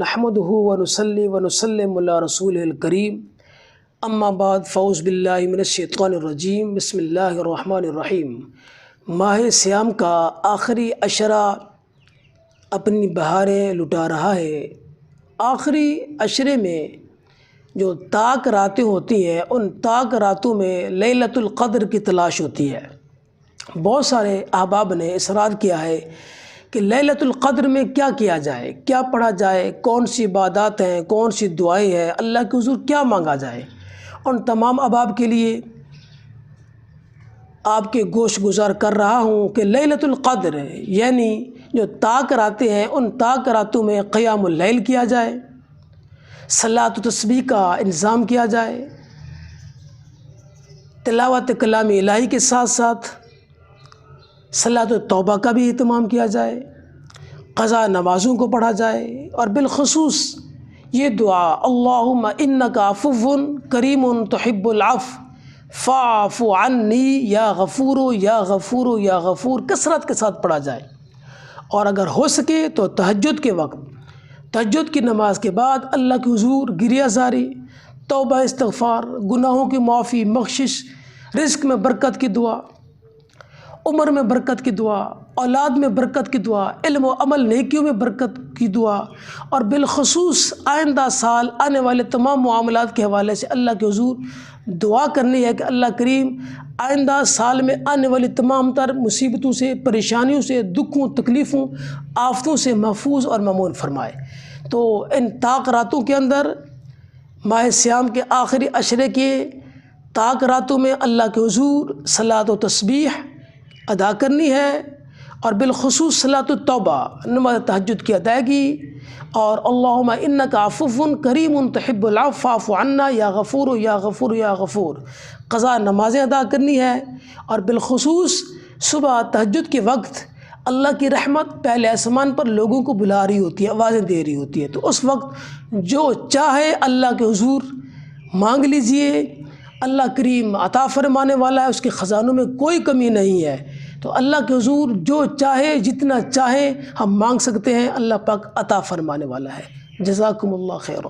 نحمده ونصلي ونسلم علی رسول الکریم اما بعد فاعوذ باللہ من الشیطان الرجیم بسم اللہ الرحمن الرحیم۔ ماہ سیام کا آخری عشرہ اپنی بہاریں لٹا رہا ہے۔ آخری عشرے میں جو طاق راتیں ہوتی ہیں ان طاق راتوں میں لیلۃ القدر کی تلاش ہوتی ہے۔ بہت سارے احباب نے اصرار کیا ہے کہ لیلۃ القدر میں کیا کیا جائے، کیا پڑھا جائے، کون سی عبادات ہیں، کون سی دعائیں ہیں، اللہ کے حضور کیا مانگا جائے۔ ان تمام احباب کے لیے آپ کے گوش گزار کر رہا ہوں کہ لیلۃ القدر یعنی جو طاق راتیں ہیں ان طاق راتوں میں قیام اللیل کیا جائے، صلاۃ و تسبیح کا انتظام کیا جائے، تلاوت کلام الہی کے ساتھ ساتھ صلاۃ توبہ کا بھی اہتمام کیا جائے، قضا نمازوں کو پڑھا جائے، اور بالخصوص یہ دعا اللہم انک عفو کریم تحب العفو فاعف عنی یا غفور یا غفور یا غفور کثرت کے ساتھ پڑھا جائے۔ اور اگر ہو سکے تو تہجد کے وقت، تہجد کی نماز کے بعد اللہ کے حضور گریہ زاری، توبہ استغفار، گناہوں کی معافی، بخشش، رزق میں برکت کی دعا، عمر میں برکت کی دعا، اولاد میں برکت کی دعا، علم و عمل نیکیوں میں برکت کی دعا، اور بالخصوص آئندہ سال آنے والے تمام معاملات کے حوالے سے اللہ کے حضور دعا کرنی ہے کہ اللہ کریم آئندہ سال میں آنے والی تمام تر مصیبتوں سے، پریشانیوں سے، دکھوں، تکلیفوں، آفتوں سے محفوظ اور مامون فرمائے۔ تو ان طاق راتوں کے اندر ماہ سیام کے آخری عشرے کے طاق راتوں میں اللہ کے حضور صلاۃ و تسبیح ادا کرنی ہے، اور بالخصوص صلاۃ التوبہ نماز تہجد کی ادائیگی، اور اللہم انک عفو کریم تحب العفو فاعف عنا یا غفور یا غفور یا غفور قضا نمازیں ادا کرنی ہے، اور بالخصوص صبح تہجد کے وقت اللہ کی رحمت پہلے آسمان پر لوگوں کو بلا رہی ہوتی ہے، آوازیں دے رہی ہوتی ہے، تو اس وقت جو چاہے اللہ کے حضور مانگ لیجئے، اللہ کریم عطا فرمانے والا ہے، اس کے خزانوں میں کوئی کمی نہیں ہے۔ تو اللہ کے حضور جو چاہے جتنا چاہے ہم مانگ سکتے ہیں، اللہ پاک عطا فرمانے والا ہے۔ جزاکم اللہ خیرا۔